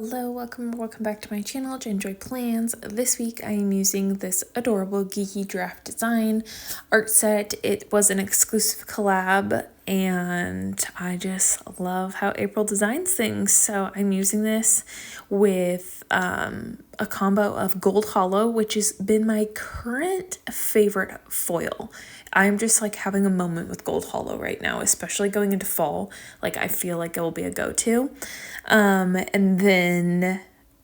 Hello, welcome back to my channel, Enjoy Plans. This week I am using this adorable Geeky Giraffe design art set. It was an exclusive collab and I just love how April designs things. So I'm using this with a combo of gold holo, which has been my current favorite foil. I'm just like having a moment with gold holo right now, especially going into fall. Like I feel like it will be a go-to. And then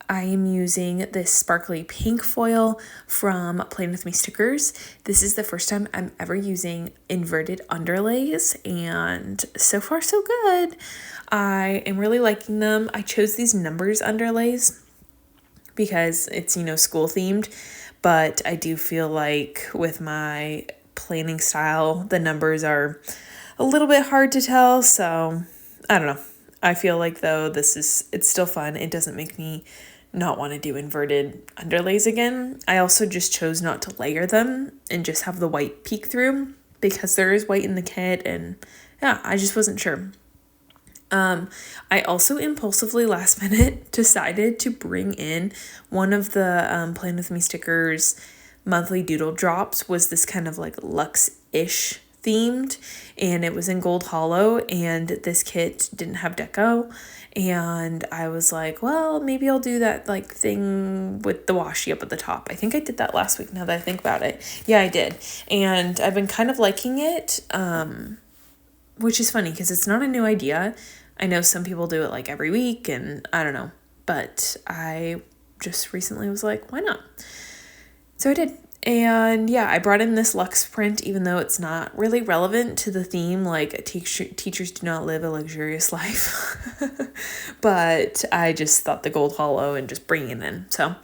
I am using this sparkly pink foil from Playing With Me stickers. This is the first time I'm ever using inverted underlays, and so far so good. I am really liking them. I chose these numbers underlays because it's, school themed, but I do feel like with my planning style, the numbers are a little bit hard to tell, so I don't know. I feel like though it's still fun. It doesn't make me not want to do inverted underlays again. I also just chose not to layer them and just have the white peek through because there is white in the kit, and yeah, I just wasn't sure. I also impulsively last minute decided to bring in one of the Plan With Me stickers monthly doodle drops. Was this kind of like luxe-ish themed, and it was in gold holo, and this kit didn't have deco, and I was like, well, maybe I'll do that like thing with the washi up at the top. I think I did that last week now that I think about it. Yeah, I did, and I've been kind of liking it, which is funny because it's not a new idea. I know some people do it like every week, and I don't know, but I just recently was like, why not? So I did. And yeah, I brought in this luxe print, even though it's not really relevant to the theme, like teachers do not live a luxurious life. But I just thought the gold holo and just bringing it in. So,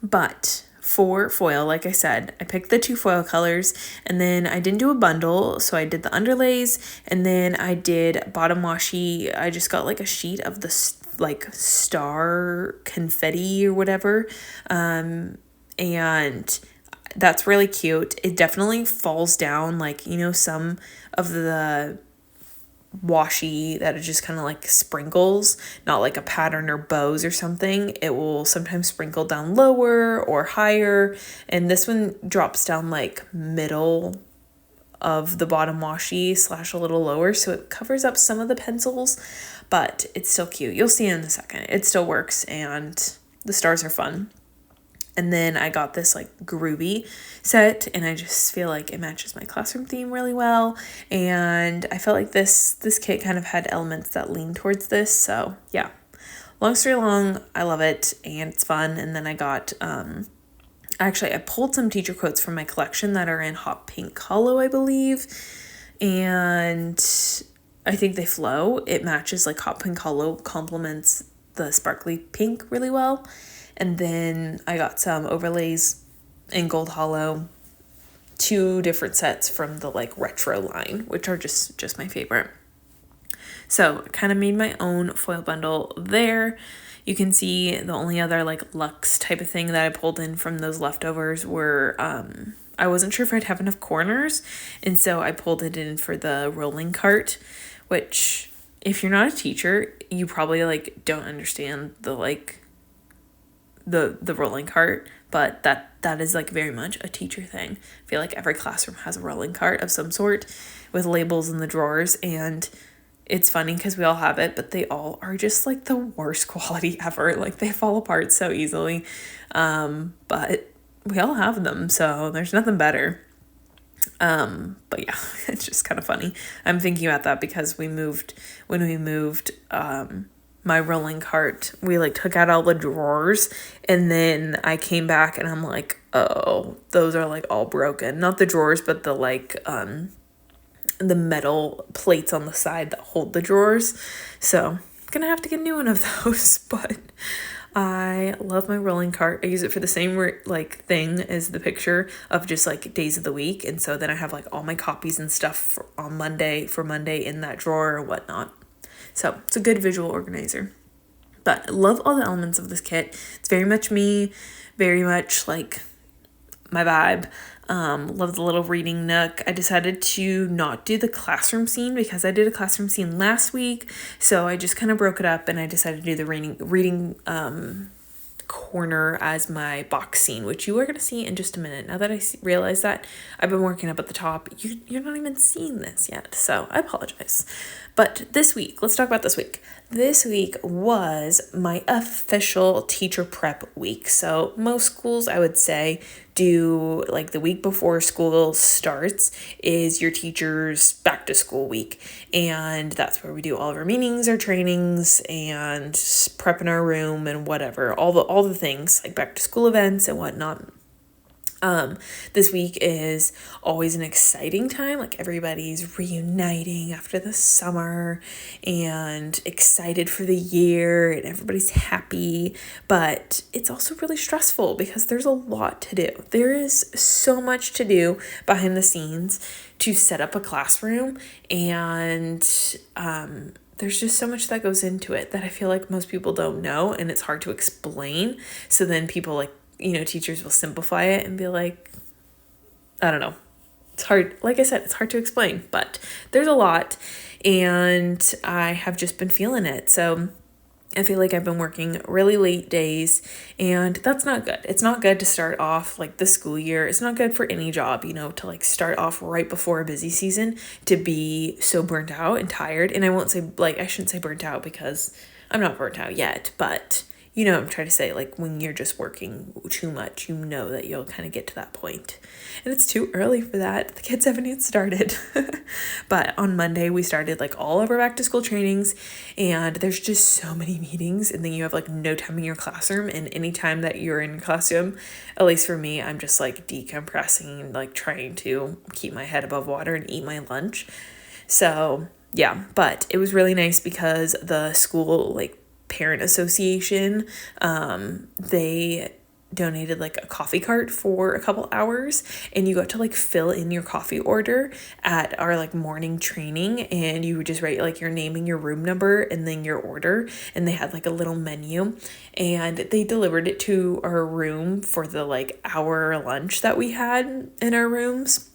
but for foil, like I said, I picked the two foil colors, and then I didn't do a bundle, so I did the underlays, and then I did bottom washi. I just got like a sheet of the like star confetti or whatever, and that's really cute. It definitely falls down like, some of the washi that are just kind of like sprinkles, not like a pattern or bows or something. It will sometimes sprinkle down lower or higher, and this one drops down like middle of the bottom washi / a little lower, so it covers up some of the pencils, but it's still cute. You'll see in a second. It still works, and the stars are fun. And then I got this like groovy set, and I just feel like it matches my classroom theme really well. And I felt like this kit kind of had elements that lean towards this. So yeah, long story long, I love it and it's fun. And then I got, actually I pulled some teacher quotes from my collection that are in hot pink holo, I believe. And I think they flow. It matches like hot pink holo, complements the sparkly pink really well. And then I got some overlays in gold holo, 2 different sets from the like retro line, which are just my favorite. So I kind of made my own foil bundle there. You can see the only other like luxe type of thing that I pulled in from those leftovers were, I wasn't sure if I'd have enough corners, and so I pulled it in for the rolling cart, which if you're not a teacher, you probably like don't understand the like the rolling cart, but that is like very much a teacher thing. I feel like every classroom has a rolling cart of some sort with labels in the drawers, and it's funny because we all have it, but they all are just like the worst quality ever. Like they fall apart so easily, but we all have them, so there's nothing better. But yeah, it's just kind of funny. I'm thinking about that because when we moved my rolling cart, we like took out all the drawers, and then I came back and I'm like, oh, those are like all broken. Not the drawers, but the like the metal plates on the side that hold the drawers. So I'm gonna have to get a new one of those. But I love my rolling cart. I use it for the same like thing as the picture of just like days of the week, and so then I have like all my copies and stuff on Monday in that drawer or whatnot. So it's a good visual organizer. But I love all the elements of this kit. It's very much me, very much like my vibe. Love the little reading nook. I decided to not do the classroom scene because I did a classroom scene last week. So I just kind of broke it up and I decided to do the reading corner as my box scene, which you are going to see in just a minute. Now that I realize that I've been working up at the top, you're not even seeing this yet, so I apologize. But this week, let's talk about this week. This week was my official teacher prep week. So most schools, I would say, do like the week before school starts is your teacher's back to school week. And that's where we do all of our meetings, our trainings, and prep in our room and whatever, all the things like back to school events and whatnot. This week is always an exciting time. Like everybody's reuniting after the summer and excited for the year and everybody's happy, but it's also really stressful because there's a lot to do. There is so much to do behind the scenes to set up a classroom, and there's just so much that goes into it that I feel like most people don't know, and it's hard to explain. So then people teachers will simplify it and be like, I don't know. It's hard. Like I said, it's hard to explain, but there's a lot and I have just been feeling it. So I feel like I've been working really late days and that's not good. It's not good to start off like the school year. It's not good for any job, to like start off right before a busy season to be so burnt out and tired. And I shouldn't say burnt out because I'm not burnt out yet, but I'm trying to say, like, when you're just working too much, that you'll kind of get to that point. And it's too early for that. The kids haven't even started. But on Monday, we started, like, all of our back-to-school trainings. And there's just so many meetings. And then you have, like, no time in your classroom. And any time that you're in your classroom, at least for me, I'm just, like, decompressing and, like, trying to keep my head above water and eat my lunch. So, yeah. But it was really nice because the school, like, parent association, they donated like a coffee cart for a couple hours and you got to like fill in your coffee order at our like morning training, and you would just write like your name and your room number and then your order, and they had like a little menu and they delivered it to our room for the like hour lunch that we had in our rooms.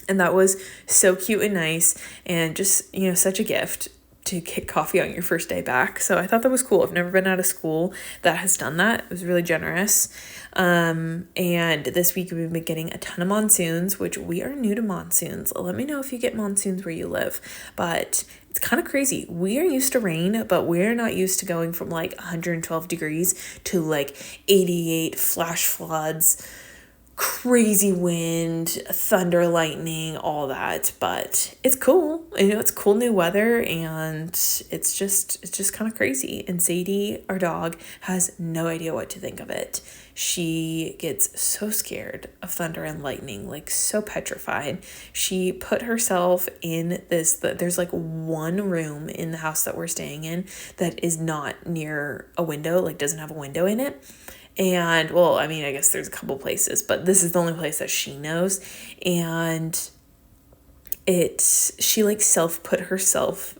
And that was so cute and nice and just such a gift to get coffee on your first day back. So I thought that was cool. I've never been out of school that has done that. It was really generous. And this week we've been getting a ton of monsoons, which we are new to monsoons. Let me know if you get monsoons where you live. But it's kind of crazy. We are used to rain, but we're not used to going from like 112 degrees to like 88 flash floods, crazy wind, thunder, lightning, all that. But it's cool. It's cool new weather, and it's just kind of crazy. And Sadie, our dog, has no idea what to think of it. She gets so scared of thunder and lightning, like so petrified. She put herself in there's like one room in the house that we're staying in that is not near a window, like doesn't have a window in it. And, well, I mean, I guess there's a couple places, but this is the only place that she knows. And she like put herself,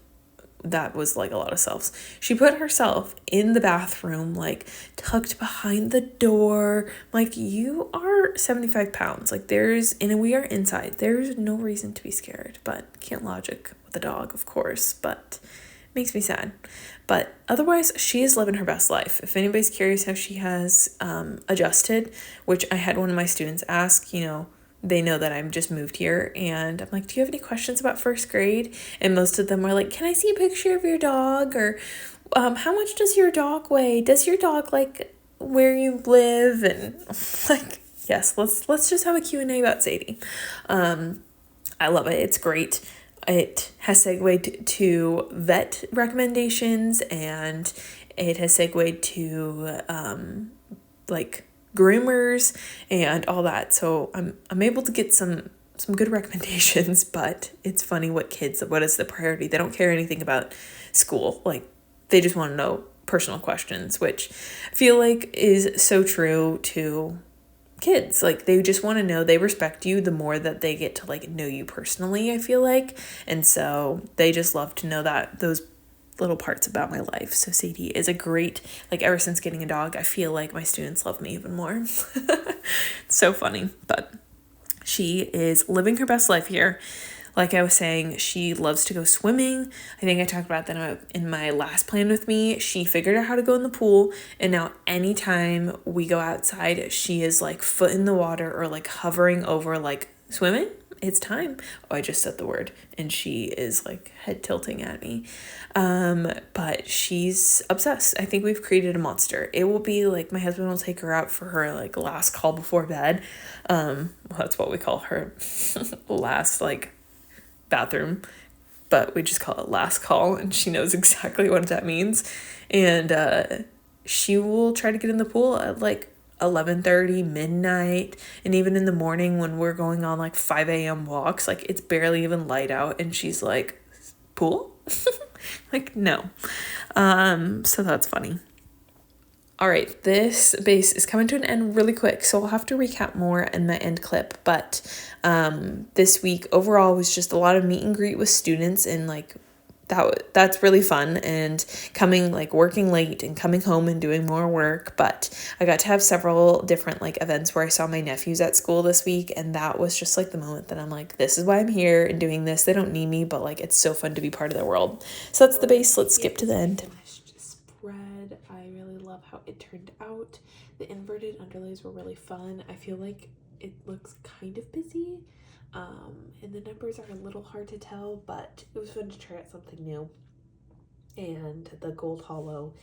that was like a lot of selves. She put herself in the bathroom, like tucked behind the door. Like, you are 75 pounds. Like and we are inside. There's no reason to be scared, but can't logic with a dog, of course, but makes me sad. But otherwise, she is living her best life. If anybody's curious how she has adjusted, which I had one of my students ask, they know that I'm just moved here, and I'm like, do you have any questions about first grade? And most of them were like, can I see a picture of your dog? Or how much does your dog weigh? Does your dog like where you live? And like, yes, let's just have a Q&A about Sadie. I love it. It's great. It has segued to vet recommendations, and it has segued to like groomers and all that. So I'm able to get some good recommendations, but it's funny what is the priority? They don't care anything about school. Like, they just want to know personal questions, which I feel like is so true to kids. Like, they just want to know, they respect you the more that they get to like know you personally, I feel like. And so they just love to know those little parts about my life. So Sadie is a great, like, ever since getting a dog, I feel like my students love me even more. It's so funny. But She is living her best life here. Like I was saying, she loves to go swimming. I think I talked about that in my last plan with me. She figured out how to go in the pool, and now anytime we go outside, she is like foot in the water or like hovering over like swimming. It's time. Oh, I just said the word, and she is like head tilting at me. But she's obsessed. I think we've created a monster. It will be like my husband will take her out for her like last call before bed. Well, that's what we call her last like bathroom, but we just call it last call, and she knows exactly what that means. And she will try to get in the pool at like 11:30, midnight, and even in the morning when we're going on like 5 a.m. walks, like it's barely even light out, and she's like, pool? Like, no. So that's funny. All right, this base is coming to an end really quick, so I'll have to recap more in my end clip. But this week overall was just a lot of meet and greet with students, and like that's really fun. And working late and coming home and doing more work. But I got to have several different like events where I saw my nephews at school this week, and that was just like the moment that I'm like, this is why I'm here and doing this. They don't need me, but like it's so fun to be part of their world. So that's the base. Let's skip to the end. Spread. I really love how it turned out. The inverted underlays were really fun. I feel like it looks kind of busy, and the numbers are a little hard to tell, but it was fun to try out something new. And the gold holo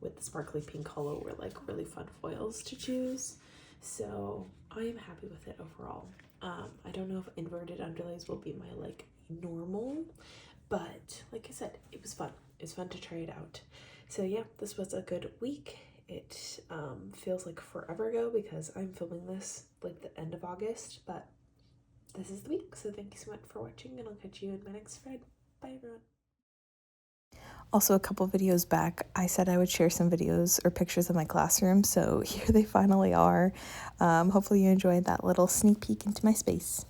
with the sparkly pink holo were like really fun foils to choose, so I am happy with it overall. I don't know if inverted underlays will be my like normal, but like I said, it was fun. It's fun to try it out. So yeah, this was a good week. It feels like forever ago because I'm filming this like the end of August, but this is the week. So thank you so much for watching, and I'll catch you in my next thread. Bye everyone. Also, a couple videos back, I said I would share some videos or pictures of my classroom, so here they finally are. Hopefully you enjoyed that little sneak peek into my space.